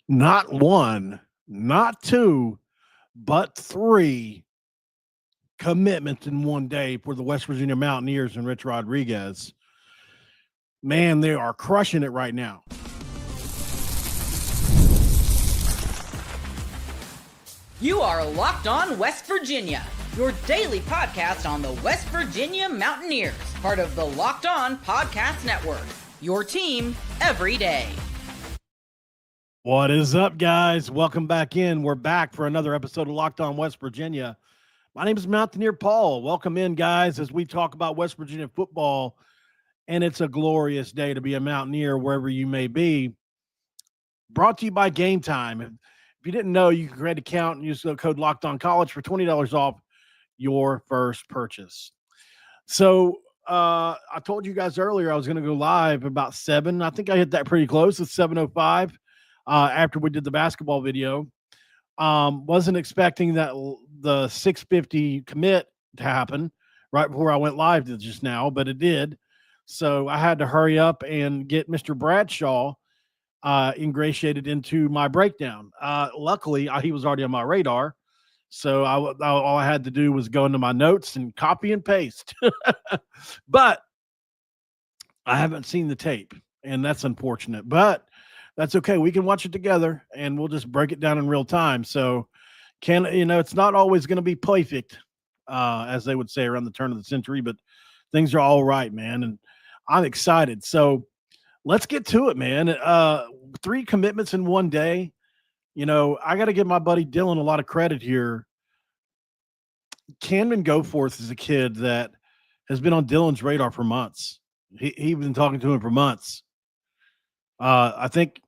Not one, not two, but three commitments in one day for the West Virginia Mountaineers and Rich Rodriguez. Man, they are crushing it right now. You are Locked On West Virginia, your daily podcast on the West Virginia Mountaineers, part of the Locked On Podcast Network, your team every day. What is up, guys? Welcome back in. We're back for another episode of Locked On West Virginia. My name is Mountaineer Paul. Welcome in, guys, as we talk about West Virginia football. And it's a glorious day to be a Mountaineer wherever you may be. Brought to you by Game Time. If you didn't know, you can create an account and use the code Locked On College for $20 off your first purchase. So I told you guys earlier I was going to go live about 7. I think I hit that pretty close. It's 7:05 after we did the basketball video. Wasn't expecting that the 6:50 commit to happen right before I went live just now, but it did. So I had to hurry up and get Mr. Bradshaw ingratiated into my breakdown. Luckily, he was already on my radar. So all I had to do was go into my notes and copy and paste. But I haven't seen the tape, and that's unfortunate. But that's okay. We can watch it together, and we'll just break it down in real time. So it's not always going to be perfect, as they would say around the turn of the century, but things are all right, man. And I'm excited. So let's get to it, man. 3 commitments in one day. I got to give my buddy Dylan a lot of credit here. Camden Goforth is a kid that has been on Dylan's radar for months. He's been talking to him for months. I think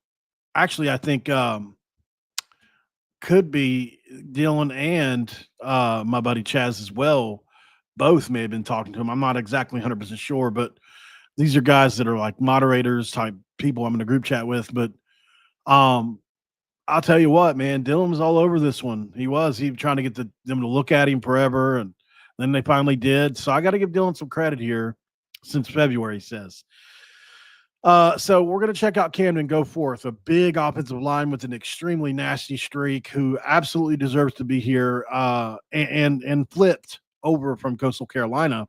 could be Dylan and my buddy Chaz as well. Both may have been talking to him. I'm not exactly 100% sure, but these are guys that are like moderators type people I'm in a group chat with. But I'll tell you what, man, Dylan was all over this one. He was trying to get them to look at him forever, and then they finally did. So I got to give Dylan some credit here since February, he says. So we're going to check out Camden Goforth, a big offensive line with an extremely nasty streak who absolutely deserves to be here and flipped over from Coastal Carolina.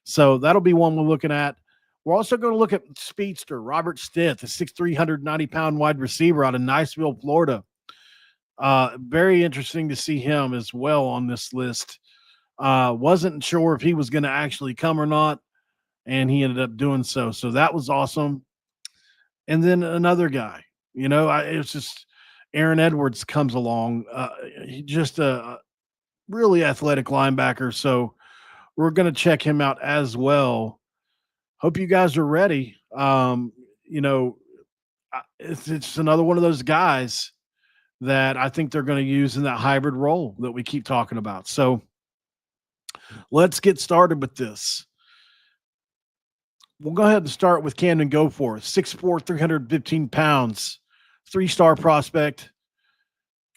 So that'll be one we're looking at. We're also going to look at speedster Robert Stith, a 6'3", 190-pound wide receiver out of Niceville, Florida. Very interesting to see him as well on this list. Wasn't sure if he was going to actually come or not, and he ended up doing so. So that was awesome. And then another guy, it's just Aaron Edwards comes along. He just a really athletic linebacker. So we're going to check him out as well. Hope you guys are ready. It's another one of those guys that I think they're going to use in that hybrid role that we keep talking about. So let's get started with this. We'll go ahead and start with Camden Goforth, 6'4", 315 pounds, 3-star prospect,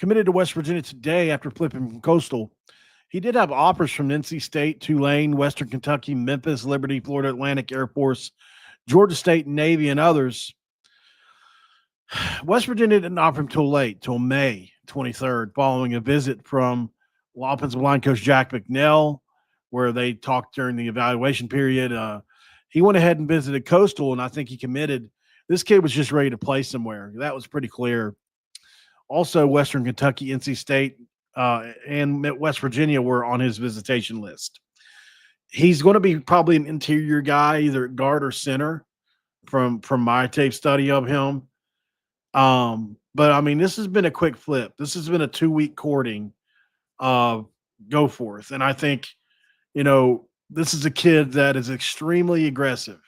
committed to West Virginia today after flipping from Coastal. He did have offers from NC State, Tulane, Western Kentucky, Memphis, Liberty, Florida Atlantic, Air Force, Georgia State, Navy, and others. West Virginia didn't offer him till May 23rd, following a visit from offensive line coach Jack McNeil, where they talked during the evaluation period. He went ahead and visited Coastal, and I think he committed. This kid was just ready to play somewhere. That was pretty clear. Also, Western Kentucky, NC State, and West Virginia were on his visitation list. He's going to be probably an interior guy, either guard or center from my tape study of him. But I mean, this has been a quick flip. This has been a 2-week courting of Goforth. And I think, this is a kid that is extremely aggressive.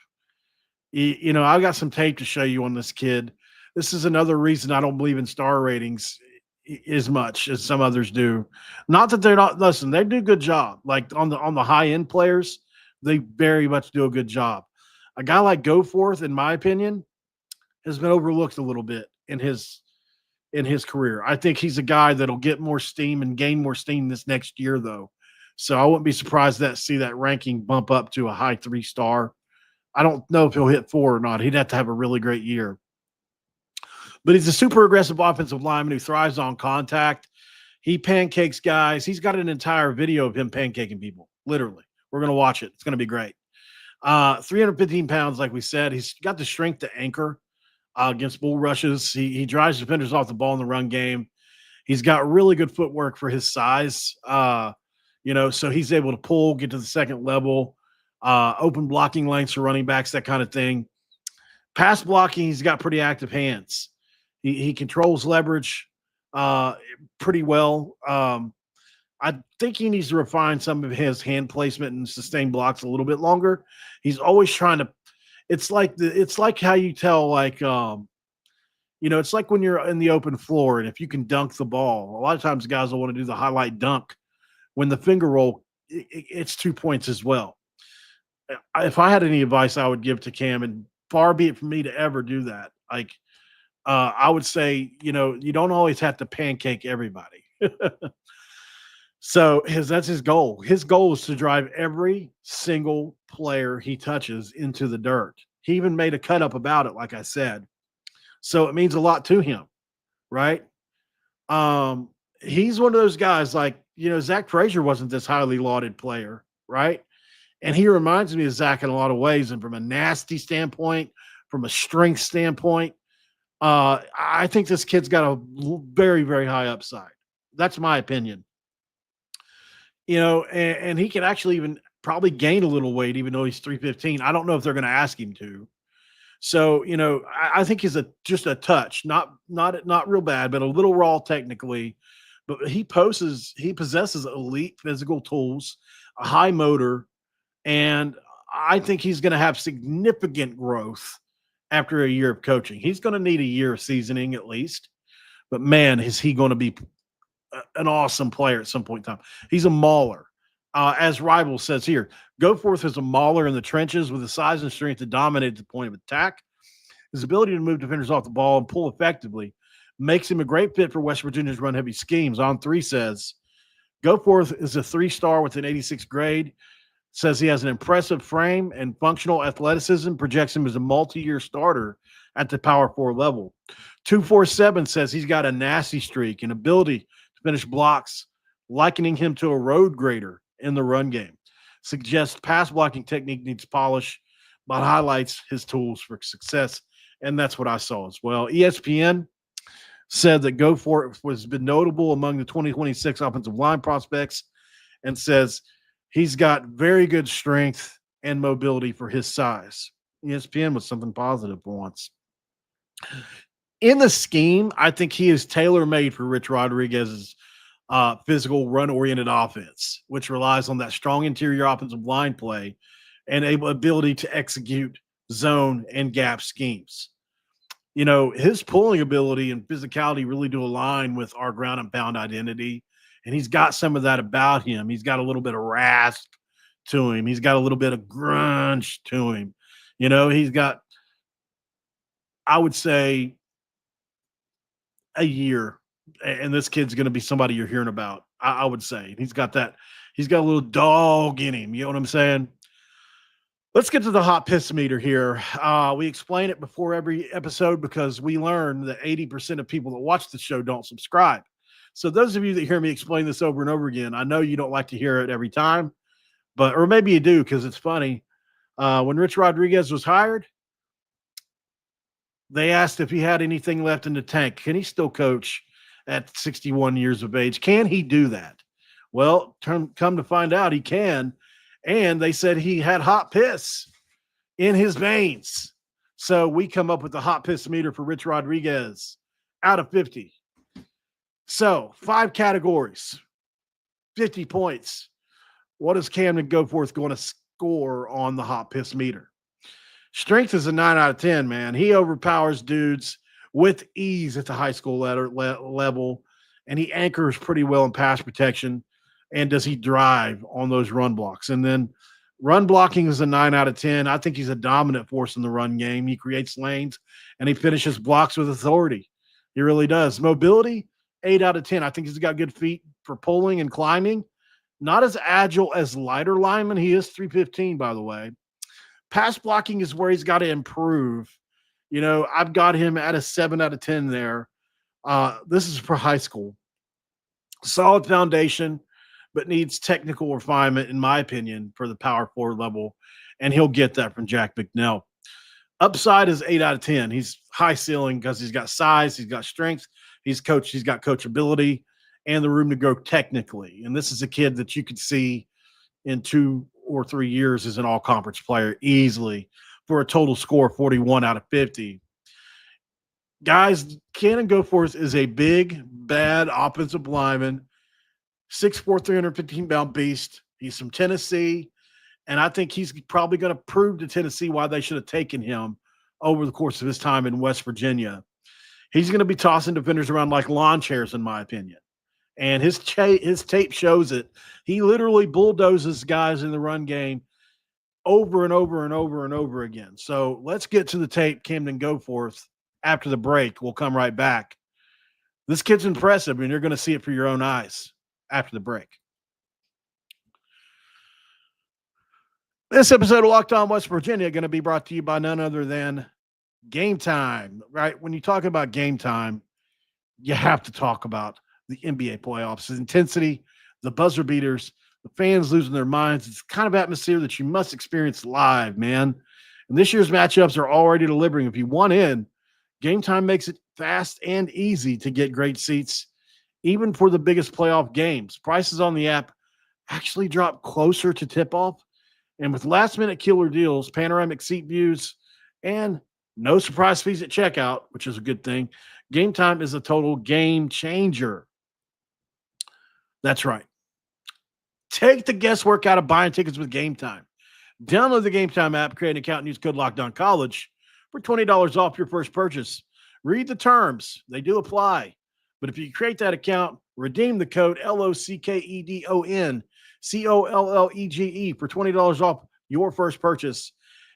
I've got some tape to show you on this kid. This is another reason I don't believe in star ratings as much as some others do. Not that they're not. Listen, they do a good job. Like on the high end players, they very much do a good job. A guy like Goforth, in my opinion, has been overlooked a little bit in his career. I think he's a guy that'll get more steam and gain more steam this next year, though. So I wouldn't be surprised to see that ranking bump up to a high 3-star. I don't know if he'll hit 4 or not. He'd have to have a really great year. But he's a super aggressive offensive lineman who thrives on contact. He pancakes guys. He's got an entire video of him pancaking people, literally. We're going to watch it. It's going to be great. 315 pounds, like we said. He's got the strength to anchor against bull rushes. He drives defenders off the ball in the run game. He's got really good footwork for his size. So he's able to pull, get to the second level, open blocking lengths for running backs, that kind of thing. Pass blocking, he's got pretty active hands. He controls leverage pretty well. I think he needs to refine some of his hand placement and sustain blocks a little bit longer. He's always trying to. It's like how you tell, like, it's like when you're in the open floor and if you can dunk the ball. A lot of times guys will want to do the highlight dunk. When the finger roll, it's 2 points as well. If I had any advice I would give to Cam, and far be it from me to ever do that, like, I would say, you don't always have to pancake everybody. So that's his goal. His goal is to drive every single player he touches into the dirt. He even made a cut up about it, like I said. So it means a lot to him, right? He's one of those guys, like, Zach Frazier wasn't this highly lauded player, right? And he reminds me of Zach in a lot of ways, and from a nasty standpoint, from a strength standpoint, I think this kid's got a very, very high upside. That's my opinion. And he can actually even probably gain a little weight, even though he's 315. I don't know if they're going to ask him to. So, I think he's just a touch, not real bad, but a little raw technically. But he possesses elite physical tools, a high motor, and I think he's going to have significant growth after a year of coaching. He's going to need a year of seasoning at least. But man, is he going to be an awesome player at some point in time. He's a mauler. As Rival says here, Goforth is a mauler in the trenches with the size and strength to dominate the point of attack. His ability to move defenders off the ball and pull effectively makes him a great fit for West Virginia's run-heavy schemes. On3 says, Goforth is a 3-star with an 86 grade. Says he has an impressive frame and functional athleticism, projects him as a multi-year starter at the Power 4 level. 247 says he's got a nasty streak and ability to finish blocks, likening him to a road grader in the run game. Suggests pass blocking technique needs polish, but highlights his tools for success. And that's what I saw as well. ESPN said that Goforth has been notable among the 2026 offensive line prospects and says he's got very good strength and mobility for his size. ESPN was something positive for once. In the scheme, I think he is tailor-made for Rich Rodriguez's physical, run-oriented offense, which relies on that strong interior offensive line play and ability to execute zone and gap schemes. His pulling ability and physicality really do align with our ground and pound identity, and he's got some of that about him. He's got a little bit of rasp to him. He's got a little bit of grunge to him. He's got, I would say, a year, and this kid's going to be somebody you're hearing about. I would say he's got a little dog in him. You know what I'm saying? Let's get to the hot piss meter here. We explain it before every episode because we learn that 80% of people that watch the show don't subscribe. So those of you that hear me explain this over and over again, I know you don't like to hear it every time, or maybe you do because it's funny. When Rich Rodriguez was hired, they asked if he had anything left in the tank. Can he still coach at 61 years of age? Can he do that? Well, come to find out, he can. And they said he had hot piss in his veins. So we come up with the hot piss meter for Rich Rodriguez out of 50. So 5 categories, 50 points. What is Camden Goforth going to score on the hot piss meter? Strength is a 9 out of 10, man. He overpowers dudes with ease at the high school level, and he anchors pretty well in pass protection. And does he drive on those run blocks? And then run blocking is a 9 out of 10. I think he's a dominant force in the run game. He creates lanes, and he finishes blocks with authority. He really does. Mobility, 8 out of 10. I think he's got good feet for pulling and climbing. Not as agile as lighter lineman. He is 315, by the way. Pass blocking is where he's got to improve. I've got him at a 7 out of 10 there. This is for high school. Solid foundation, but needs technical refinement, in my opinion, for the power forward level. And he'll get that from Jack McNell. Upside is 8 out of 10. He's high ceiling because he's got size, he's got strength, he's got coachability, and the room to grow technically. And this is a kid that you could see in 2 or 3 years as an all-conference player easily for a total score of 41 out of 50. Guys, Cannon Goforth is a big, bad offensive lineman, 6'4", 315-pound beast. He's from Tennessee, and I think he's probably going to prove to Tennessee why they should have taken him over the course of his time in West Virginia. He's going to be tossing defenders around like lawn chairs, in my opinion. And his tape shows it. He literally bulldozes guys in the run game over and over and over and over again. So let's get to the tape, Camden Goforth. After the break, we'll come right back. This kid's impressive, and you're going to see it for your own eyes after the break. This episode of Locked On West Virginia going to be brought to you by none other than Game Time, right? When you talk about Game Time, you have to talk about the NBA playoffs, the intensity, the buzzer beaters, the fans losing their minds. It's the kind of atmosphere that you must experience live, man. And this year's matchups are already delivering. If you want in, Game Time makes it fast and easy to get great seats, even for the biggest playoff games. Prices on the app actually drop closer to tip-off. And with last-minute killer deals, panoramic seat views, and no surprise fees at checkout, which is a good thing, Game Time is a total game changer. That's right. Take the guesswork out of buying tickets with Game Time. Download the Game Time app, create an account, and use code LOCKEDONCollege for $20 off your first purchase. Read the terms. They do apply. But if you create that account, redeem the code LOCKEDONCOLLEGE for $20 off your first purchase,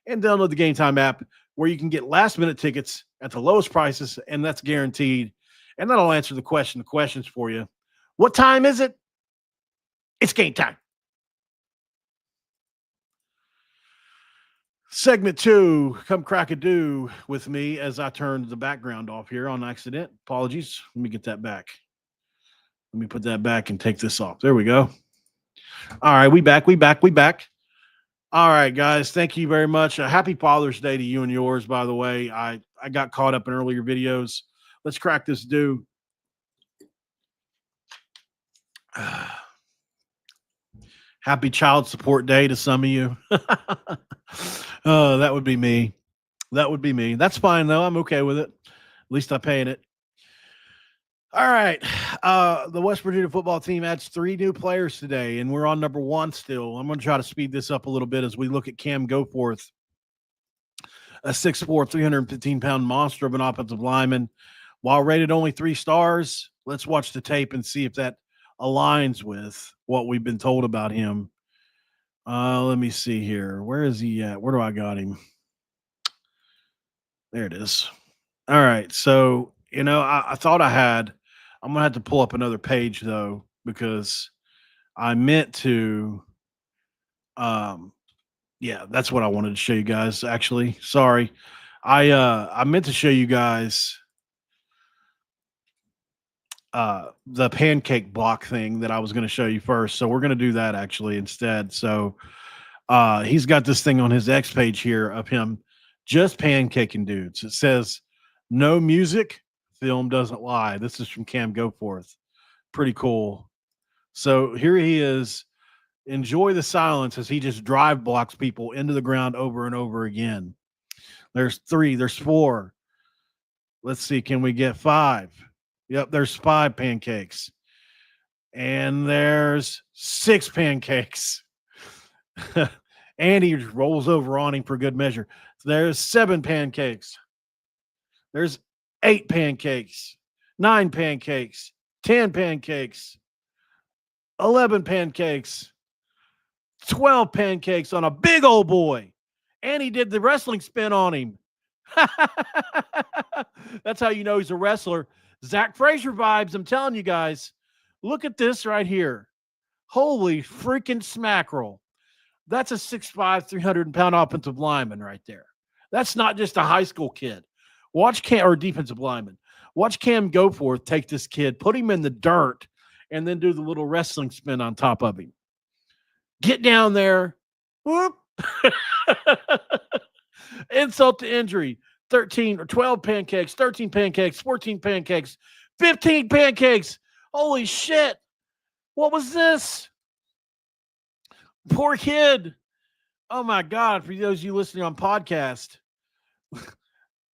and download the Game Time app where you can get last-minute tickets at the lowest prices, and that's guaranteed. And that'll answer the questions for you. What time is it? It's game time. Segment 2, come crack-a-doo with me as I turned the background off here on accident. Apologies. Let me get that back. Let me put that back and take this off. There we go. All right, we back. All right, guys, thank you very much. Happy Father's Day to you and yours, by the way. I got caught up in earlier videos. Let's crack this do. Happy Child Support Day to some of you. That would be me. That's fine, though. I'm okay with it. At least I'm paying it. All right. The West Virginia football team adds 3 new players today, and we're on number 1 still. I'm going to try to speed this up a little bit as we look at Cam Goforth, a 6'4", 315-pound monster of an offensive lineman. While rated only 3 stars, let's watch the tape and see if that aligns with what we've been told about him. Let me see here. Where is he at? Where do I got him? There it is. All right. So, I thought I had, I'm going to have to pull up another page though, because I meant to, yeah, that's what I wanted to show you guys. Actually, sorry. I meant to show you guys the pancake block thing that I was going to show you first. So we're going to do that actually instead. So he's got this thing on his X page here of him just pancaking dudes. It says, no music, film doesn't lie. This is from Cam Goforth. Pretty cool. So here he is. Enjoy the silence as he just drive blocks people into the ground over and over again. There's 3, there's 4. Let's see, can we get 5? Yep, there's 5 pancakes. And there's 6 pancakes. And he rolls over on him for good measure. There's 7 pancakes. There's 8 pancakes. 9 pancakes. 10 pancakes. 11 pancakes. 12 pancakes on a big old boy. And he did the wrestling spin on him. That's how you know he's a wrestler. Zach Frazier vibes, I'm telling you guys. Look at this right here. Holy freaking smackerel. That's a 6'5", 300-pound offensive lineman right there. That's not just a high school kid. Watch Cam, or defensive lineman. Watch Cam Goforth take this kid, put him in the dirt, and then do the little wrestling spin on top of him. Get down there. Whoop. Insult to injury. 13 or 12 pancakes, 13 pancakes, 14 pancakes, 15 pancakes. Holy shit. What was this? Poor kid. Oh my God. For those of you listening on podcast,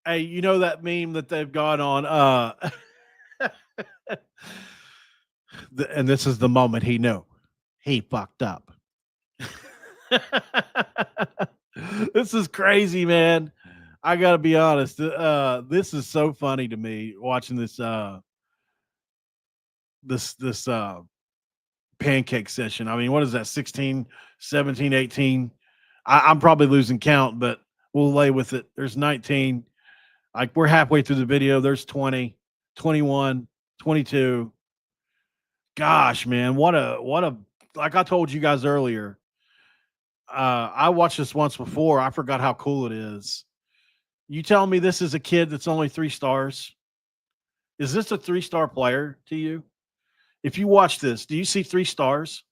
hey, you know that meme that they've got on and this is the moment he knew he fucked up. This is crazy, man. I gotta be honest. This is so funny to me watching this this pancake session. I mean, what is that? 16, 17, 18. I'm probably losing count, but we'll lay with it. There's 19. Like, we're halfway through the video. There's 20, 21, 22. Gosh, man, what a like I told you guys earlier. I watched this once before. I forgot how cool it is. You telling me this is a kid that's only 3 stars? Is this a 3-star player to you? If you watch this, do you see 3 stars?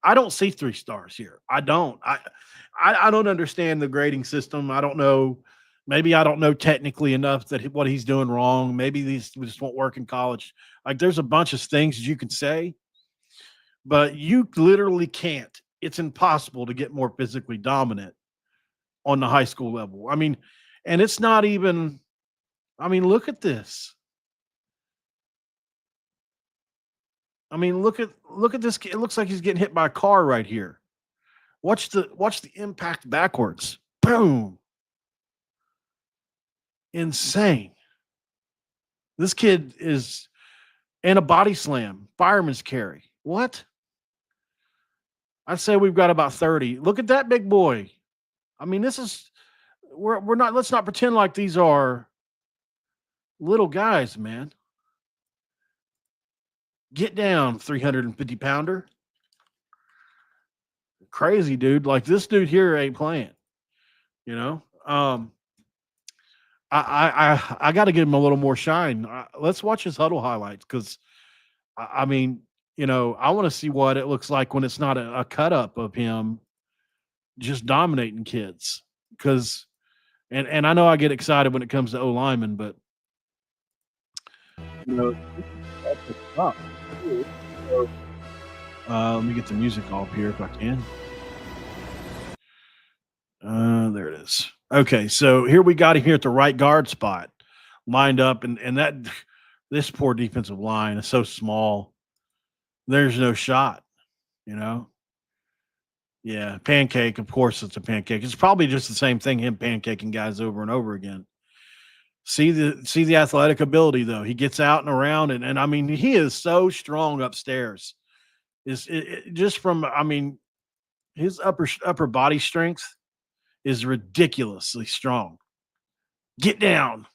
I don't see 3 stars here. I don't. I don't understand the grading system. I don't know. Maybe I don't know technically enough that what he's doing wrong. Maybe these just won't work in college. Like, there's a bunch of things that you can say, but you literally can't. It's impossible to get more physically dominant on the high school level. I mean, and it's not even, I mean, look at this. I mean, look at this. It looks like he's getting hit by a car right here. Watch the impact backwards. Boom. Insane. This kid is in a body slam, fireman's carry. What? I'd say we've got about 30. Look at that big boy. I mean, this is, we're not, let's not pretend like these are little guys, man. Get down, 350 pounder. Crazy, dude. Like, this dude here ain't playing, you know? I got to give him a little more shine. Let's watch his huddle highlights, because I mean, you know, I want to see what it looks like when it's not a cut up of him just dominating kids. Because, and I know I get excited when it comes to O linemen, but you know, let me get the music off here if I can. There it is. Okay, so here we got him here at the right guard spot, lined up, and that this poor defensive line is so small. There's no shot, you know. Yeah, pancake. Of course, it's a pancake. It's probably just the same thing, him pancaking guys over and over again. See the athletic ability though. He gets out and around, and I mean, he is so strong upstairs. Is it just from, I mean, his upper body strength is ridiculously strong. Get down.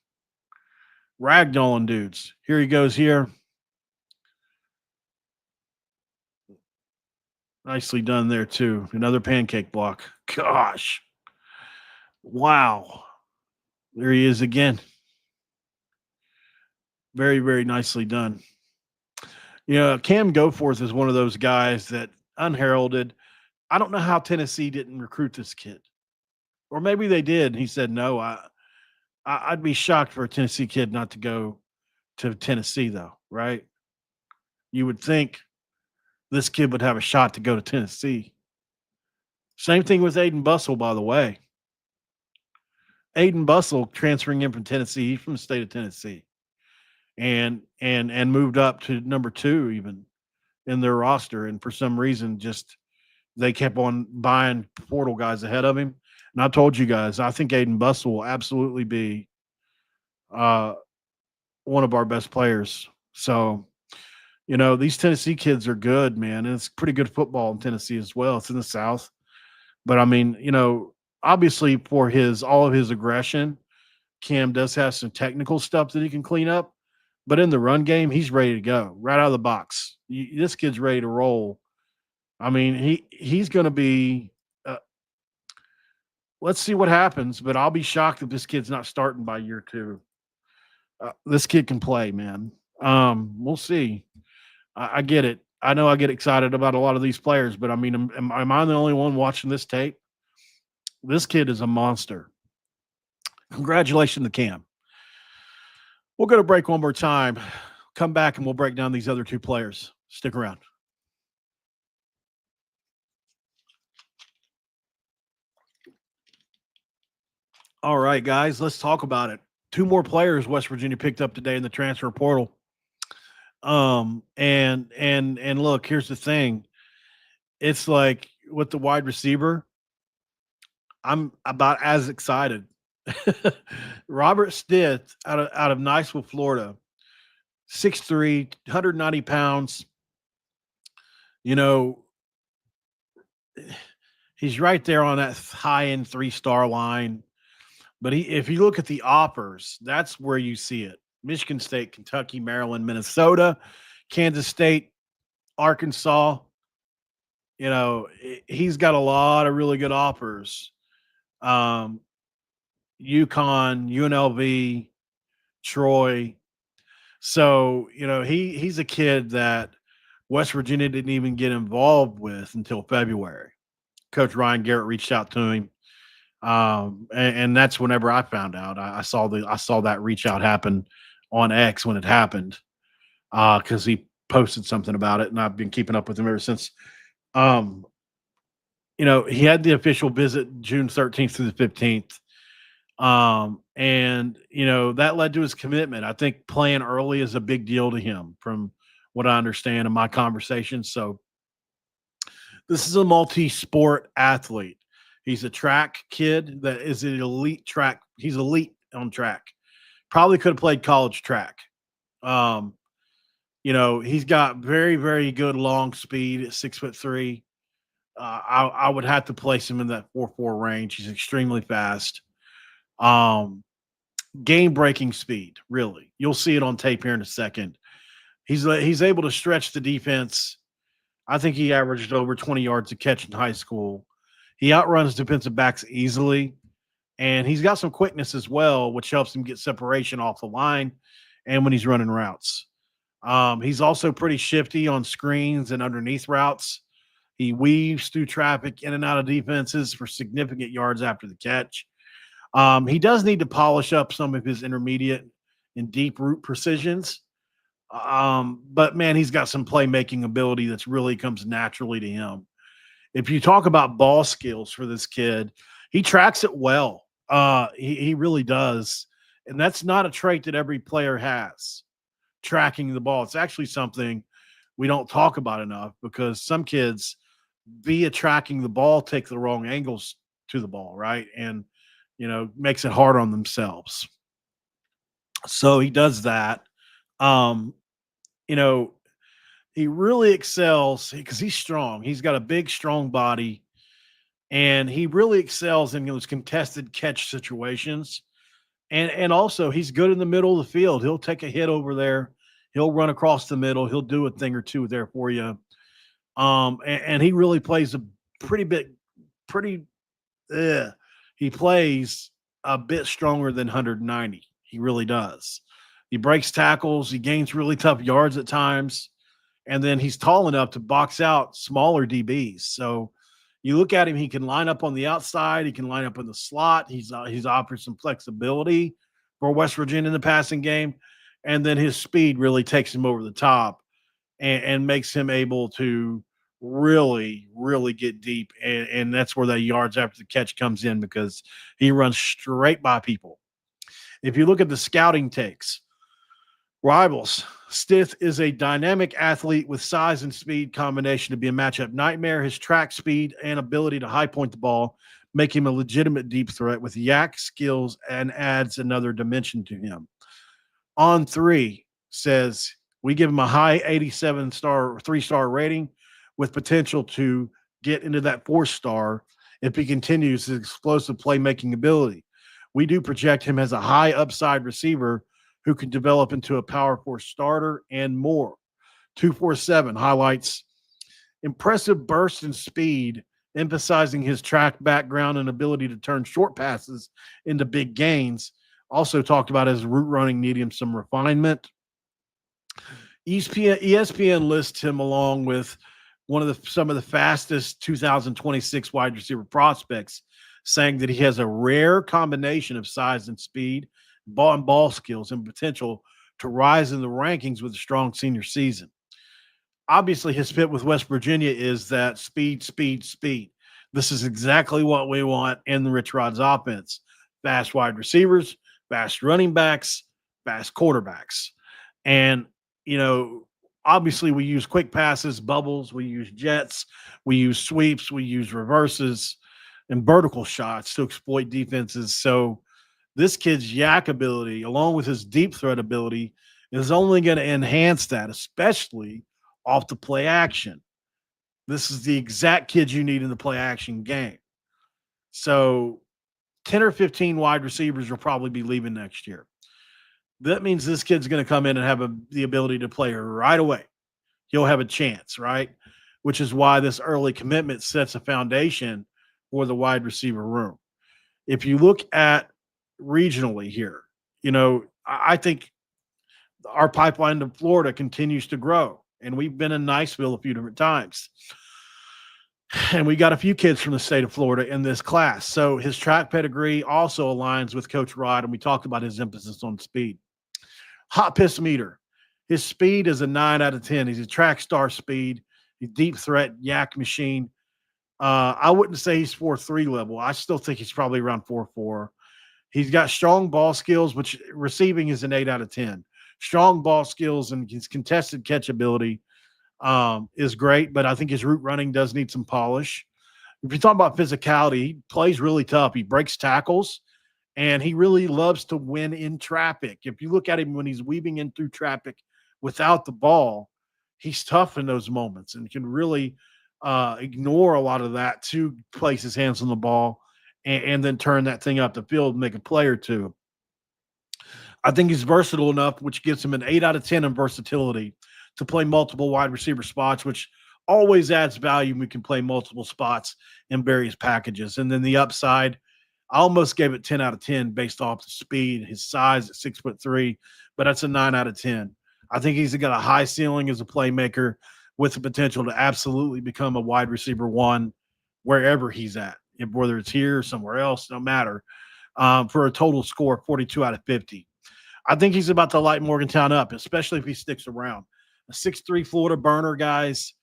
Ragdolling dudes. Here he goes here. Nicely done there too. Another pancake block. Gosh. Wow. There he is again. Very, very nicely done. You know, Cam Goforth is one of those guys that unheralded. I don't know how Tennessee didn't recruit this kid. Or maybe they did. And he said, no, I'd be shocked for a Tennessee kid not to go to Tennessee, though, right? You would think this kid would have a shot to go to Tennessee. Same thing with Aiden Bustle, by the way. Aiden Bustle transferring in from Tennessee. He's from the state of Tennessee. And moved up to number 2 even in their roster. And for some reason, just they kept on buying portal guys ahead of him. And I told you guys, I think Aiden Bustle will absolutely be one of our best players. So, you know, these Tennessee kids are good, man. And it's pretty good football in Tennessee as well. It's in the South. But, I mean, you know, obviously for all of his aggression, Cam does have some technical stuff that he can clean up. But in the run game, he's ready to go right out of the box. This kid's ready to roll. I mean, he's going to be let's see what happens. But I'll be shocked if this kid's not starting by year 2. This kid can play, man. We'll see. I get it. I know I get excited about a lot of these players, but I mean, am I the only one watching this tape? This kid is a monster. Congratulations to Cam. We'll go to break one more time. Come back and we'll break down these other 2 players. Stick around. All right, guys, let's talk about it. 2 more players West Virginia picked up today in the transfer portal. And look, here's the thing. It's like with the wide receiver, I'm about as excited. Robert Stith out of Niceville, Florida, 6'3", 190 pounds. You know, he's right there on that high-end 3-star line. But if you look at the offers, that's where you see it. Michigan State, Kentucky, Maryland, Minnesota, Kansas State, Arkansas. You know, he's got a lot of really good offers. UConn, UNLV, Troy. So, you know, he's a kid that West Virginia didn't even get involved with until February. Coach Ryan Garrett reached out to him. And that's whenever I found out. I saw that reach out happen on X when it happened, because he posted something about it, and I've been keeping up with him ever since. You know, he had the official visit June 13th through the 15th. And you know, that led to his commitment. I think playing early is a big deal to him from what I understand in my conversations. So this is a multi-sport athlete. He's a track kid that is an elite track. He's elite on track. Probably could have played college track. You know, he's got very, very good long speed at 6'3". I would have to place him in that 4.4 range. He's extremely fast. Game-breaking speed, really. You'll see it on tape here in a second. He's able to stretch the defense. I think he averaged over 20 yards a catch in high school. He outruns defensive backs easily, and he's got some quickness as well, which helps him get separation off the line and when he's running routes. He's also pretty shifty on screens and underneath routes. He weaves through traffic in and out of defenses for significant yards after the catch. He does need to polish up some of his intermediate and deep route precisions. But man, he's got some playmaking ability that's really comes naturally to him. If you talk about ball skills for this kid, he tracks it well. He really does. And that's not a trait that every player has, tracking the ball. It's actually something we don't talk about enough, because some kids, via tracking the ball, take the wrong angles to the ball, right? And, you know, makes it hard on themselves. So he does that. You know, he really excels because he's strong. He's got a big, strong body, and he really excels in those contested catch situations. And also, he's good in the middle of the field. He'll take a hit over there. He'll run across the middle. He'll do a thing or two there for you. And he really plays he plays a bit stronger than 190. He really does. He breaks tackles. He gains really tough yards at times. And then he's tall enough to box out smaller DBs. So you look at him, he can line up on the outside. He can line up in the slot. He's offered some flexibility for West Virginia in the passing game. And then his speed really takes him over the top and makes him able to really, really get deep. And that's where the yards after the catch comes in, because he runs straight by people. If you look at the scouting takes, Rivals, Stith is a dynamic athlete with size and speed combination to be a matchup nightmare. His track speed and ability to high point the ball make him a legitimate deep threat with yak skills and adds another dimension to him. On 3 says we give him a high 87-star, 3-star rating with potential to get into that 4-star if he continues his explosive playmaking ability. We do project him as a high upside receiver who can develop into a Power 4 starter and more. 247 highlights impressive burst and speed emphasizing his track background and ability to turn short passes into big gains. Also talked about his route running needing some refinement. ESPN lists him along with some of the fastest 2026 wide receiver prospects, saying that he has a rare combination of size and speed, ball skills, and potential to rise in the rankings with a strong senior season. Obviously, his fit with West Virginia is that speed, speed, speed. This is exactly what we want in the Rich Rod's offense. Fast wide receivers, fast running backs, fast quarterbacks. And, obviously we use quick passes, bubbles, we use jets, we use sweeps, we use reverses and vertical shots to exploit defenses. So this kid's yak ability, along with his deep threat ability, is only going to enhance that, especially off the play action. This is the exact kid you need in the play action game. So 10 or 15 wide receivers will probably be leaving next year. That means this kid's going to come in and have the ability to play right away. He'll have a chance, right? Which is why this early commitment sets a foundation for the wide receiver room. If you look at regionally here, I think our pipeline to Florida continues to grow. And we've been in Niceville a few different times. And we got a few kids from the state of Florida in this class. So his track pedigree also aligns with Coach Rod, and we talked about his emphasis on speed. Hot piss meter. His speed is a 9 out of 10. He's a track star speed. He's deep threat, yak machine. I wouldn't say he's 4.3 level. I still think he's probably around 4.4. He's got strong ball skills, which receiving is an 8 out of 10. Strong ball skills and his contested catch ability is great, but I think his route running does need some polish. If you talk about physicality, he plays really tough. He breaks tackles, and he really loves to win in traffic. If you look at him when he's weaving in through traffic without the ball, he's tough in those moments and can really ignore a lot of that to place his hands on the ball and then turn that thing up the field and make a play or two. I think he's versatile enough, which gives him an 8 out of 10 in versatility to play multiple wide receiver spots, which always adds value. We can play multiple spots in various packages. And then the upside, I almost gave it 10 out of 10 based off the speed, his size at 6'3", but that's a 9 out of 10. I think he's got a high ceiling as a playmaker with the potential to absolutely become a wide receiver one wherever he's at, whether it's here or somewhere else, no matter, for a total score of 42 out of 50. I think he's about to light Morgantown up, especially if he sticks around. A 6'3" Florida burner, guys,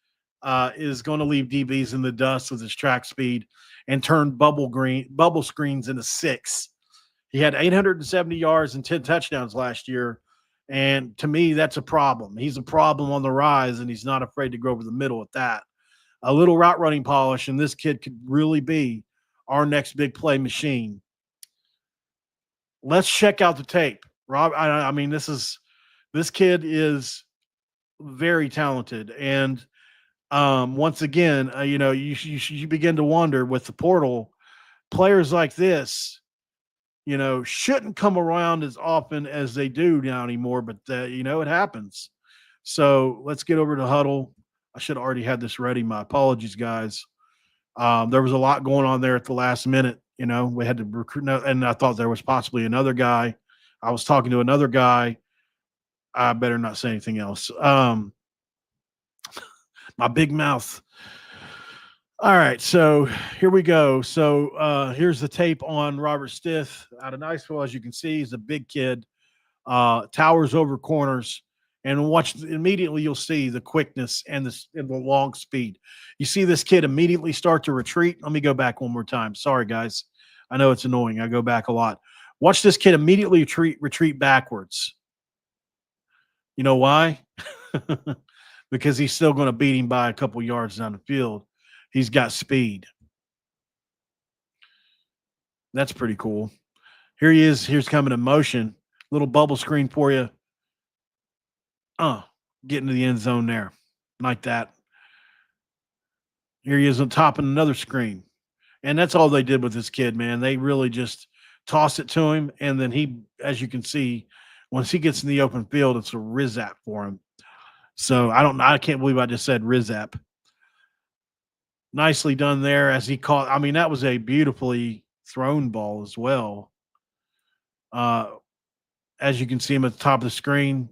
is going to leave DBs in the dust with his track speed and turn bubble screens into 6. He had 870 yards and 10 touchdowns last year, and to me, that's a problem. He's a problem on the rise, and he's not afraid to go over the middle at that. A little route running polish, and this kid could really be our next big play machine. Let's check out the tape. Rob, I mean, this kid is very talented. And once again, you begin to wonder with the portal, players like this, shouldn't come around as often as they do now anymore, but it happens. So let's get over to Huddle. I should have already had this ready. My apologies, guys. There was a lot going on there at the last minute. We had to recruit, and I thought there was possibly another guy. I was talking to another guy. I better not say anything else. My big mouth. All right, so here we go. So here's the tape on Robert Stith out of Niceville. As you can see, he's a big kid, towers over corners, and immediately you'll see the quickness and the long speed. You see this kid immediately start to retreat. Let me go back one more time. Sorry, guys. I know it's annoying. I go back a lot. Watch this kid immediately retreat backwards. You know why? Because he's still going to beat him by a couple yards down the field. He's got speed. That's pretty cool. Here he is. Here's coming in motion. Little bubble screen for you. Getting to the end zone there. Like that. Here he is on top of another screen. And that's all they did with this kid, man. They really just toss it to him, and then he, as you can see, once he gets in the open field, it's a Rizap for him. So I can't believe I just said Rizap. Nicely done there as he caught. I mean, that was a beautifully thrown ball as well. Uh, as you can see him at the top of the screen.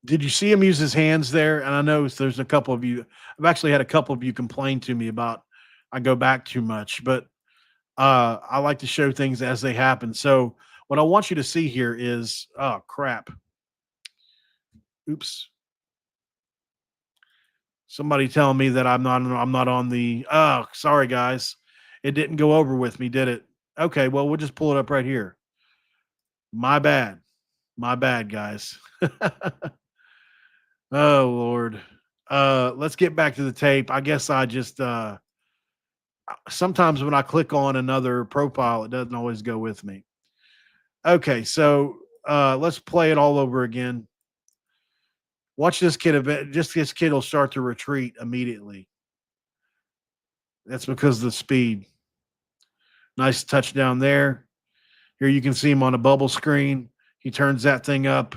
Did you see him use his hands there? And I know there's a couple of you. I've actually had a couple of you complain to me about I go back too much, but I like to show things as they happen. So what I want you to see here is, oh crap. Oops. Somebody telling me that I'm not on the, oh, sorry guys. It didn't go over with me, did it? Okay, well, we'll just pull it up right here. My bad. My bad, guys. Oh Lord. Let's get back to the tape. I guess I just sometimes when I click on another profile, it doesn't always go with me. Okay, so let's play it all over again. Watch this kid this kid will start to retreat immediately. That's because of the speed. Nice touchdown there. Here you can see him on a bubble screen. He turns that thing up.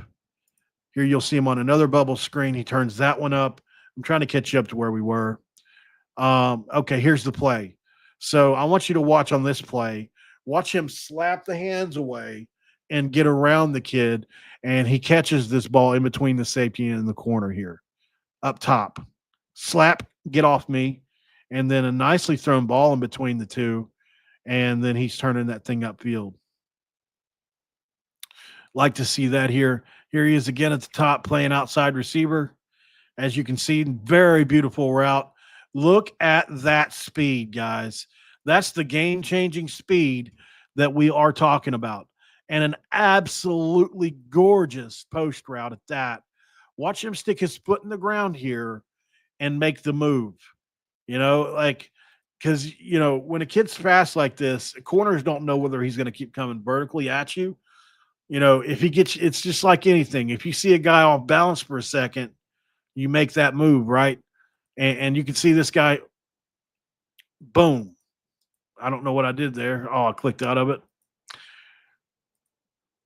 Here you'll see him on another bubble screen. He turns that one up. I'm trying to catch you up to where we were. Okay, here's the play. So I want you to watch on this play. Watch him slap the hands away and get around the kid, and he catches this ball in between the safety and the corner here, up top. Slap, get off me, and then a nicely thrown ball in between the two, and then he's turning that thing upfield. Like to see that here. Here he is again at the top playing outside receiver. As you can see, very beautiful route. Look at that speed, guys. That's the game-changing speed that we are talking about. And an absolutely gorgeous post route at that. Watch him stick his foot in the ground here and make the move. You know, like, because, you know, when a kid's fast like this, corners don't know whether he's going to keep coming vertically at you. You know, if he gets, it's just like anything. If you see a guy off balance for a second, you make that move, right? And you can see this guy, boom. I don't know what I did there. Oh, I clicked out of it.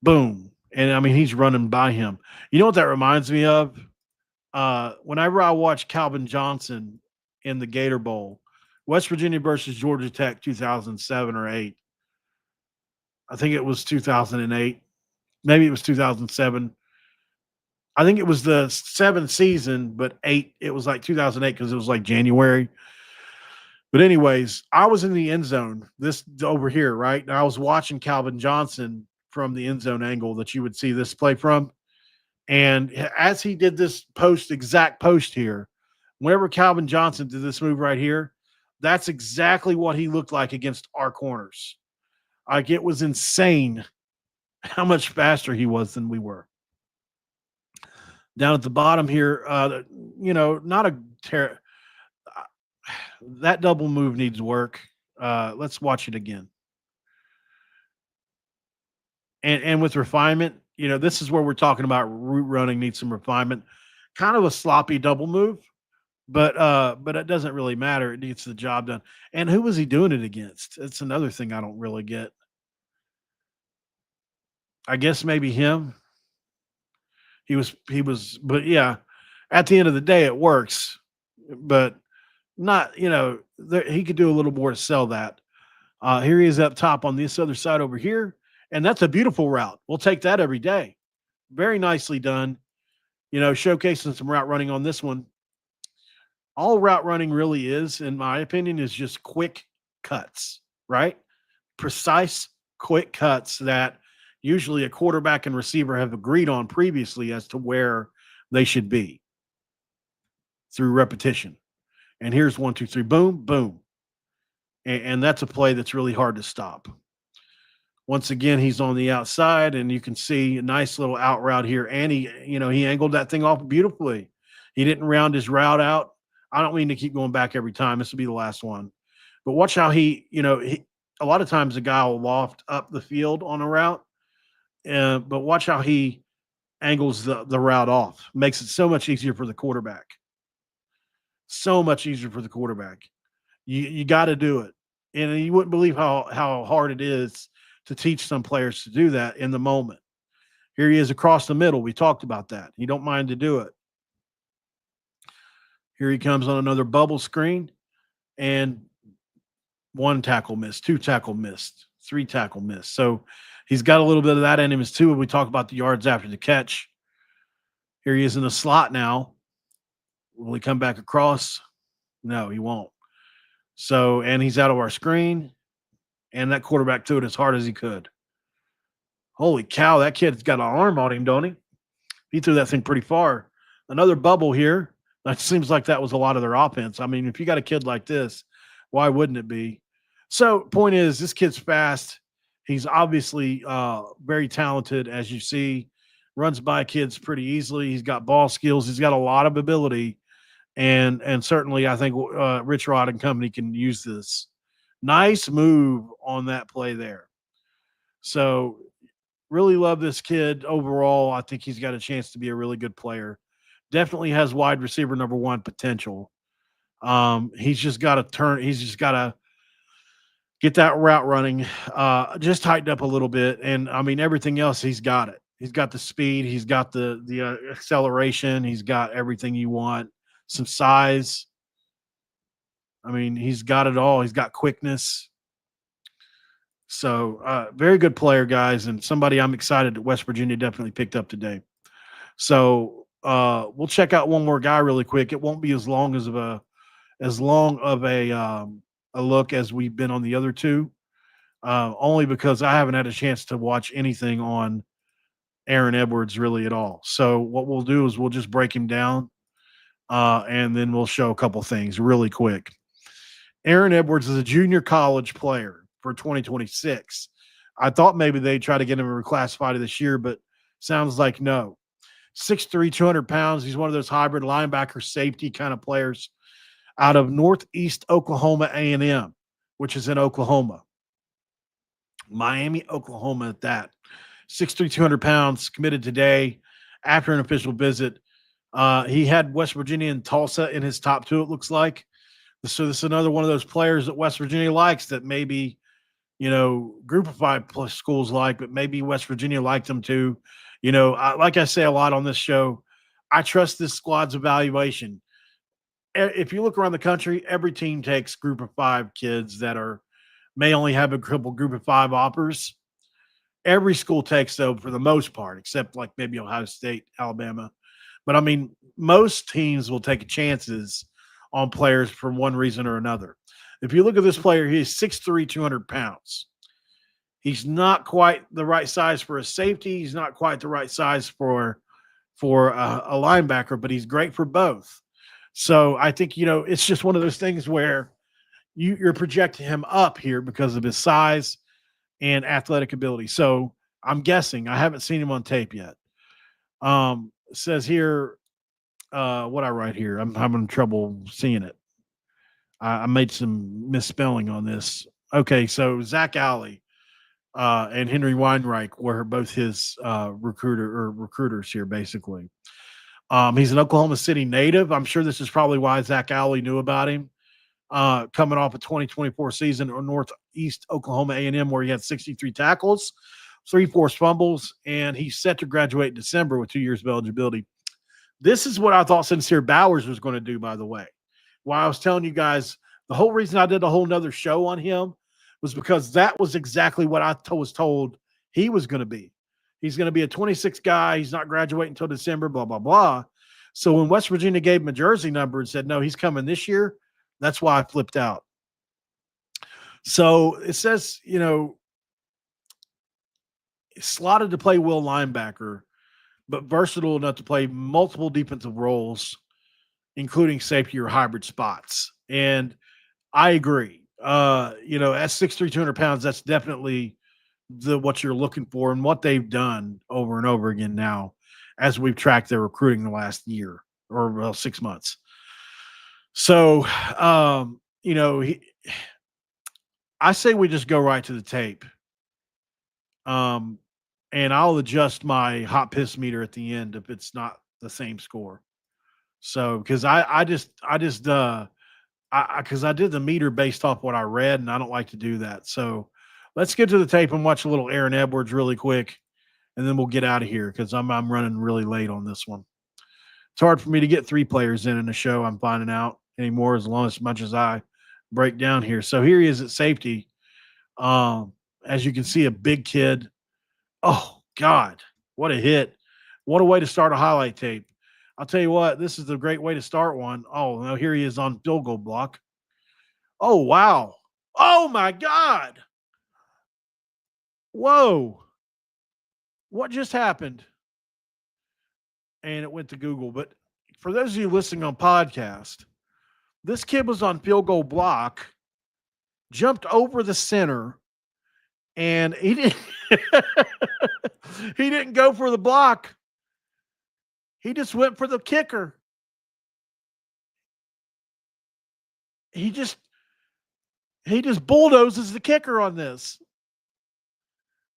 Boom. And I mean, he's running by him. You know what that reminds me of? Whenever I watch Calvin Johnson in the Gator Bowl, West Virginia versus Georgia Tech 2007 or 8. I think it was 2008. Maybe it was 2007. I think it was the 7th season, but 8, it was like 2008 because it was like January. But anyways, I was in the end zone, this over here, right? And I was watching Calvin Johnson from the end zone angle that you would see this play from. And as he did this exact post here, whenever Calvin Johnson did this move right here, that's exactly what he looked like against our corners. Like, it was insane how much faster he was than we were. Down at the bottom here, you know, not a that double move needs work. Let's watch it again. And with refinement, you know, this is where we're talking about route running needs some refinement. Kind of a sloppy double move, but it doesn't really matter. It gets the job done. And who was he doing it against? That's another thing I don't really get. I guess maybe him. He was, but yeah, at the end of the day, it works, but not, you know, he could do a little more to sell that. Here he is up top on this other side over here, and that's a beautiful route. We'll take that every day. Very nicely done. You know, showcasing some route running on this one. All route running really is, in my opinion, is just quick cuts, right? Precise, quick cuts that usually a quarterback and receiver have agreed on previously as to where they should be through repetition. And here's 1, 2, 3, boom, boom. And that's a play that's really hard to stop. Once again, he's on the outside, and you can see a nice little out route here. And he angled that thing off beautifully. He didn't round his route out. I don't mean to keep going back every time. This will be the last one. But watch how a lot of times a guy will loft up the field on a route. But watch how he angles the route off. Makes it so much easier for the quarterback. So much easier for the quarterback. You got to do it. And you wouldn't believe how hard it is to teach some players to do that in the moment. Here he is across the middle. We talked about that. You don't mind to do it. Here he comes on another bubble screen. and 1 tackle missed, 2 tackle missed, 3 tackle missed. So he's got a little bit of that in him too. When we talk about the yards after the catch, here he is in the slot now. Will he come back across? No, he won't. So, and he's out of our screen, and that quarterback threw it as hard as he could. Holy cow, that kid's got an arm on him, don't he? He threw that thing pretty far. Another bubble here. That seems like that was a lot of their offense. I mean, if you got a kid like this, why wouldn't it be? So, point is, this kid's fast. He's obviously very talented, as you see. Runs by kids pretty easily. He's got ball skills. He's got a lot of ability, and certainly, I think Rich Rod and company can use this. Nice move on that play there. So, really love this kid overall. I think he's got a chance to be a really good player. Definitely has wide receiver number 1 potential. He's just got to turn. He's just got to get that route running, just tightened up a little bit. And I mean, everything else, he's got it. He's got the speed. He's got the acceleration. He's got everything you want. Some size. I mean, he's got it all. He's got quickness. So, very good player, guys, and somebody I'm excited that West Virginia definitely picked up today. So, we'll check out one more guy really quick. It won't be as long of a look as we've been on the other two, only because I haven't had a chance to watch anything on Aaron Edwards really at all. So, what we'll do is we'll just break him down, and then we'll show a couple things really quick. Aaron Edwards is a junior college player for 2026. I thought maybe they'd try to get him reclassified this year, but sounds like no. 6'3", 200 pounds. He's one of those hybrid linebacker safety kind of players out of Northeast Oklahoma A&M, which is in Oklahoma. Miami, Oklahoma at that. 6'3", 200 pounds, committed today after an official visit. He had West Virginia and Tulsa in his top 2, it looks like. So this is another one of those players that West Virginia likes that maybe, Group of 5 plus schools like, but maybe West Virginia liked them too. Like I say a lot on this show, I trust this squad's evaluation. If you look around the country, every team takes Group of 5 kids that may only have a couple Group of 5 offers. Every school takes them for the most part, except like maybe Ohio State, Alabama. But I mean, most teams will take chances on players for one reason or another. If you look at this player, he's 6'3", 200 pounds. He's not quite the right size for a safety. He's not quite the right size for a linebacker, but he's great for both. So I think, it's just one of those things where you're projecting him up here because of his size and athletic ability. So I'm guessing, I haven't seen him on tape yet. It says here, what I write here, I'm having trouble seeing it. I made some misspelling on this. Okay, so Zach Alley and Henry Weinreich were both his recruiters here, basically. He's an Oklahoma City native. I'm sure this is probably why Zach Alley knew about him. Coming off a 2024 season on Northeast Oklahoma A&M, where he had 63 tackles, 3 forced fumbles, and he's set to graduate in December with 2 years of eligibility. This is what I thought Sincere Bowers was going to do, by the way. Why I was telling you guys, the whole reason I did a whole nother show on him was because that was exactly what I was told he was going to be. He's going to be a 26 guy. He's not graduating until December, blah, blah, blah. So when West Virginia gave him a jersey number and said, no, he's coming this year, that's why I flipped out. So it says, slotted to play will linebacker, but versatile enough to play multiple defensive roles, including safety or hybrid spots. And I agree. At 6'3", 200 pounds, that's definitely what you're looking for and what they've done over and over again now as we've tracked their recruiting the last year or 6 months. So, I say we just go right to the tape. And I'll adjust my hot piss meter at the end if it's not the same score. So, because I did the meter based off what I read, and I don't like to do that. So let's get to the tape and watch a little Aaron Edwards really quick, and then we'll get out of here because I'm running really late on this one. It's hard for me to get 3 players in a show, I'm finding out anymore, as much as I break down here. So here he is at safety. As you can see, a big kid. Oh, God, what a hit. What a way to start a highlight tape. I'll tell you what, this is a great way to start one. Oh, no, here he is on field goal block. Oh, wow. Oh, my God. Whoa. What just happened? And it went to Google. But for those of you listening on podcast, this kid was on field goal block, jumped over the center, and he didn't he didn't go for the block. He just went for the kicker. He just bulldozes the kicker on this.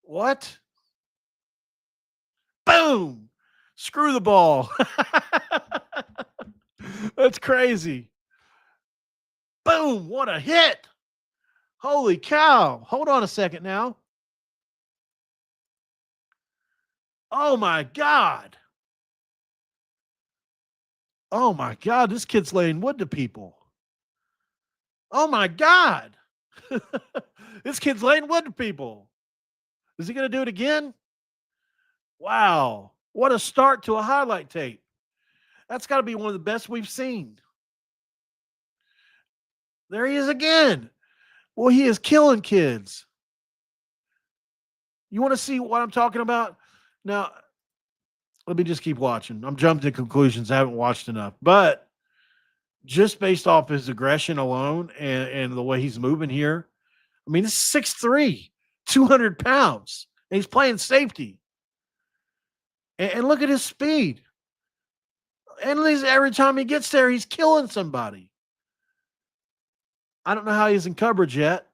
What? Boom! Screw the ball. That's crazy. Boom! What a hit! Holy cow. Hold on a second now. Oh my God. Oh my God. This kid's laying wood to people. Oh my God. This kid's laying wood to people. Is he going to do it again? Wow. What a start to a highlight tape. That's got to be one of the best we've seen. There he is again. Well, he is killing kids. You want to see what I'm talking about? Now, let me just keep watching. I'm jumping to conclusions. I haven't watched enough. But just based off his aggression alone and the way he's moving here, I mean, this is 6'3", 200 pounds, and he's playing safety. And look at his speed. And every time he gets there, he's killing somebody. I don't know how he's in coverage yet.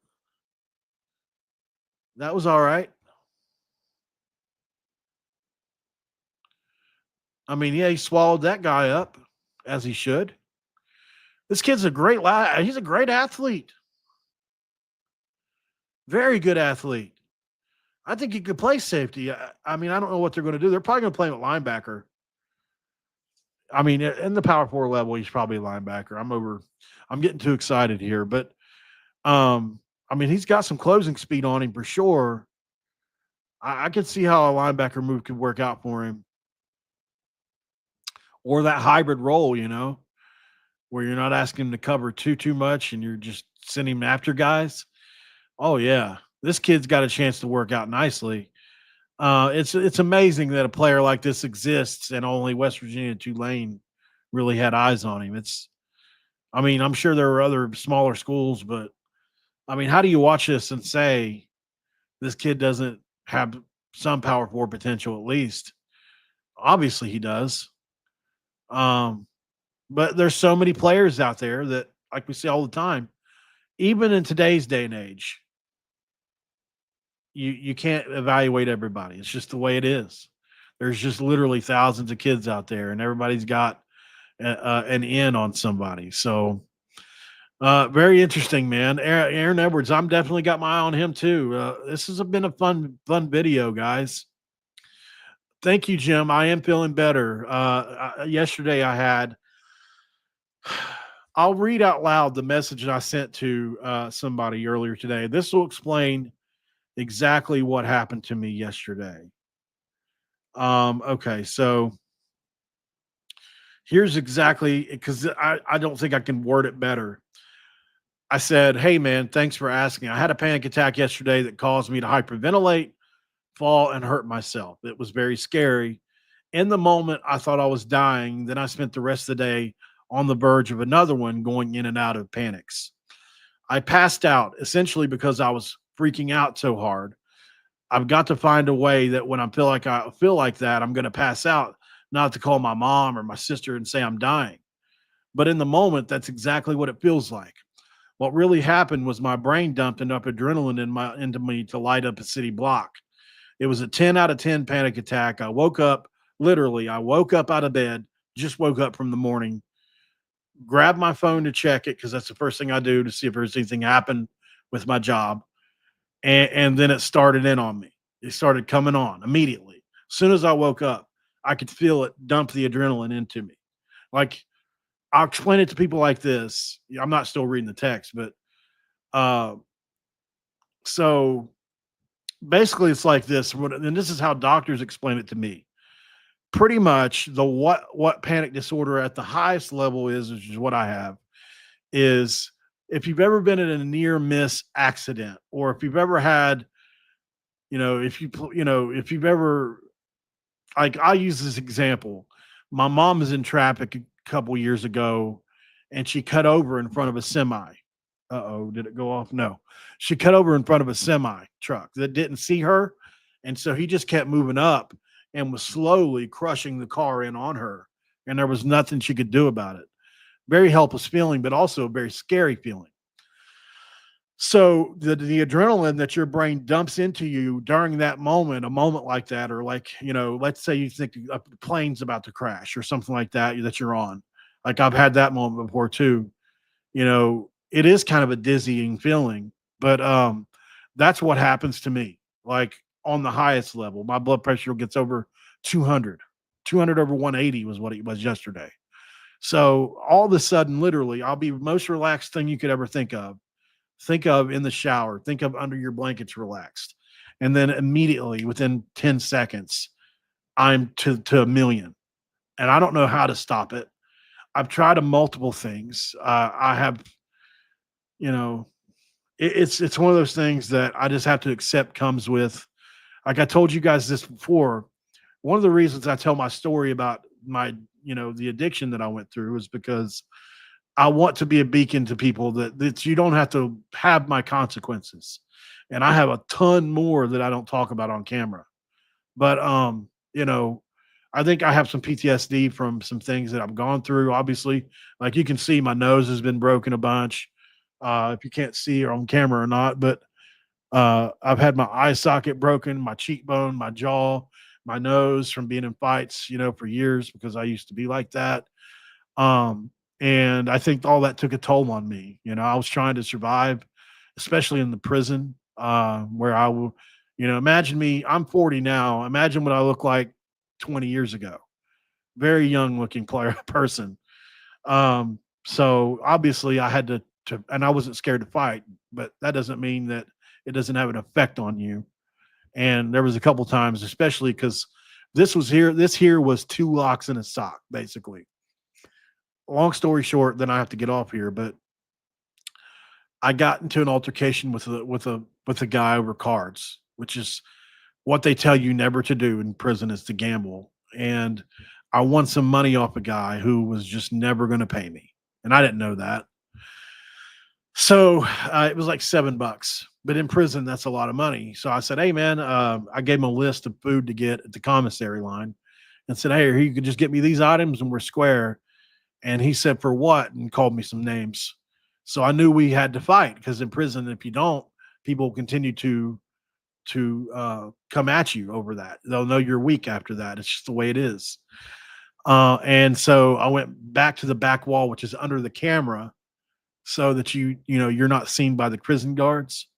That was all right. I mean, yeah, he swallowed that guy up, as he should. This kid's a great lad. He's a great athlete. Very good athlete. I think he could play safety. I mean, I don't know what they're going to do. They're probably going to play him at linebacker. I mean, in the power four level, he's probably a linebacker. I'm getting too excited here, but I mean, he's got some closing speed on him for sure. I could see how a linebacker move could work out for him. Or that hybrid role, where you're not asking him to cover too much and you're just sending him after guys. Oh yeah. This kid's got a chance to work out nicely. It's amazing that a player like this exists and only West Virginia and Tulane really had eyes on him. I'm sure there are other smaller schools, but I mean, how do you watch this and say this kid doesn't have some power forward potential at least? Obviously he does. But there's so many players out there that, like we see all the time, even in today's day and age, you can't evaluate everybody. It's just the way it is. There's just literally thousands of kids out there, and everybody's got an in on somebody. So very interesting, man. Aaron Edwards, I'm definitely got my eye on him too. This has been a fun video, guys. Thank you, Jim. I am feeling better. Yesterday I had, I'll read out loud the message I sent to somebody earlier today. This will explain exactly what happened to me yesterday. Okay, so here's exactly, because I don't think I can word it better. I said, hey, man, thanks for asking. I had a panic attack yesterday that caused me to hyperventilate, fall, and hurt myself. It was very scary. In the moment, I thought I was dying. Then I spent the rest of the day on the verge of another one, going in and out of panics. I passed out essentially because I was freaking out so hard. I've got to find a way that when I feel like that, I'm going to pass out, not to call my mom or my sister and say I'm dying. But in the moment, that's exactly what it feels like. What really happened was my brain dumped enough adrenaline into me to light up a city block. It was a 10 out of 10 panic attack. I woke up out of bed, just woke up from the morning, grabbed my phone to check it because that's the first thing I do to see if there's anything happened with my job. And then it started in on me. It started coming on immediately. As soon as I woke up, I could feel it dump the adrenaline into me. Like, I'll explain it to people like this. I'm not still reading the text, but Uh, so basically, it's like this, and this is how doctors explain it to me. Pretty much, the what panic disorder at the highest level is, which is what I have, is if you've ever been in a near miss accident, or if you've ever had, if you've ever, like, I use this example. My mom was in traffic a couple years ago, and she cut over in front of a semi. Uh-oh, did it go off? No. She cut over in front of a semi truck that didn't see her, and so he just kept moving up and was slowly crushing the car in on her, and there was nothing she could do about it. Very helpless feeling, but also a very scary feeling. So the adrenaline that your brain dumps into you during that moment, a moment like that, or like, let's say you think a plane's about to crash or something like that that you're on. Like, I've had that moment before too. It is kind of a dizzying feeling, but that's what happens to me. Like, on the highest level, my blood pressure gets over 200. 200 over 180 was what it was yesterday. So all of a sudden, literally, I'll be the most relaxed thing you could ever think of. Think of in the shower, think of under your blankets relaxed. And then immediately within 10 seconds, I'm to a million. And I don't know how to stop it. I've tried a multiple things. I have, you know, it's one of those things that I just have to accept comes with, like I told you guys this before. One of the reasons I tell my story about my, the addiction that I went through is because I want to be a beacon to people that you don't have to have my consequences. And I have a ton more that I don't talk about on camera. But you know, I think I have some PTSD from some things that I've gone through. Obviously, like you can see my nose has been broken a bunch. If you can't see or on camera or not, but I've had my eye socket broken, my cheekbone, my jaw, my nose from being in fights, for years because I used to be like that. Um, and I think all that took a toll on me. I was trying to survive, especially in the prison, where I will, imagine me, I'm 40 now. Imagine what I look like 20 years ago. Very young looking player person. So obviously I had and I wasn't scared to fight, but that doesn't mean that it doesn't have an effect on you. And there was a couple times, especially because this here was two locks in a sock, basically. Long story short, then I have to get off here, but I got into an altercation with a guy over cards, which is what they tell you never to do in prison is to gamble. And I won some money off a guy who was just never going to pay me, and I didn't know that. So it was like $7, but in prison that's a lot of money. So I said, "Hey man," I gave him a list of food to get at the commissary line, and said, "Hey, you could just get me these items and we're square." And he said, "For what?" and called me some names. So I knew we had to fight because in prison, if you don't, people continue to come at you over that. They'll know you're weak after that. It's just the way it is. And so I went back to the back wall, which is under the camera, so that you're not seen by the prison guards.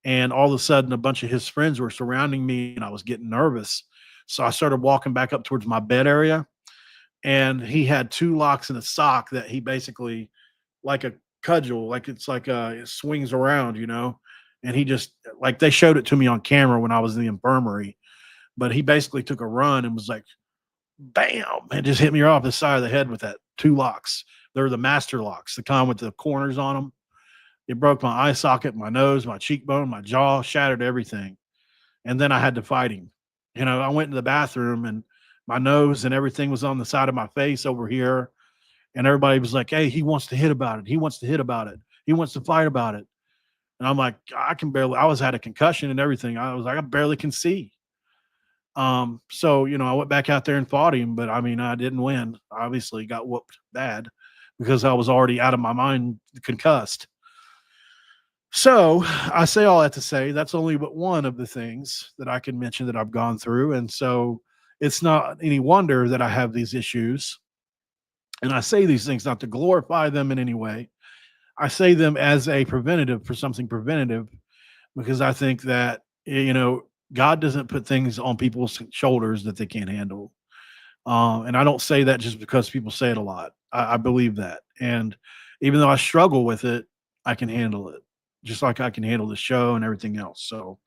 And all of a sudden, a bunch of his friends were surrounding me, and I was getting nervous. So I started walking back up towards my bed area, and he had two locks in a sock that he basically, like a cudgel, like it's like it swings around, and he just, like, they showed it to me on camera when I was in the infirmary, but he basically took a run and was like, bam, and just hit me off the side of the head with that two locks. They're the master locks, the kind with the corners on them. It broke my eye socket, my nose, my cheekbone, my jaw, shattered everything. And then I had to fight him. I went to the bathroom, and my nose and everything was on the side of my face over here. And everybody was like, "Hey, he wants to hit about it. He wants to hit about it. He wants to fight about it." And I'm like, I had a concussion and everything. I was like, I barely can see. So, I went back out there and fought him, but I mean, I didn't win. I obviously got whooped bad because I was already out of my mind, concussed. So I say all that to say that's only but one of the things that I can mention that I've gone through. And so it's not any wonder that I have these issues. And I say these things not to glorify them in any way. I say them as a preventative for something preventative, because I think that, God doesn't put things on people's shoulders that they can't handle. And I don't say that just because people say it a lot. I believe that. And even though I struggle with it, I can handle it. just like I can handle the show and everything else. So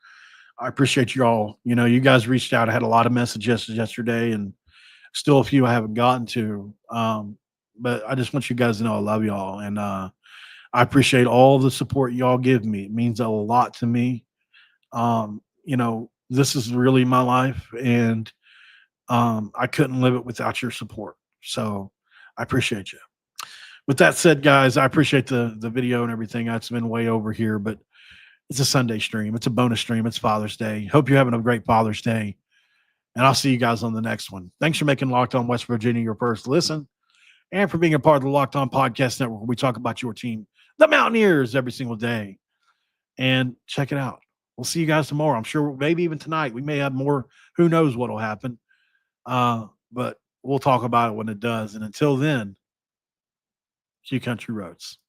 I appreciate you all. You know, you guys reached out. I had a lot of messages yesterday and still a few I haven't gotten to. But I just want you guys to know I love y'all. And I appreciate all the support y'all give me. It means a lot to me. You know, this is really my life, and I couldn't live it without your support. So I appreciate you. With that said, guys, I appreciate the video and everything. It's been way over here, but it's a Sunday stream. It's a bonus stream. It's Father's Day. Hope you're having a great Father's Day. And I'll see you guys on the next one. Thanks for making Locked On West Virginia your first listen and for being a part of the Locked On Podcast Network where we talk about your team, the Mountaineers, every single day. And check it out. We'll see you guys tomorrow. I'm sure maybe even tonight we may have more. Who knows what will happen. But we'll talk about it when it does. And until then, Q Country Roads.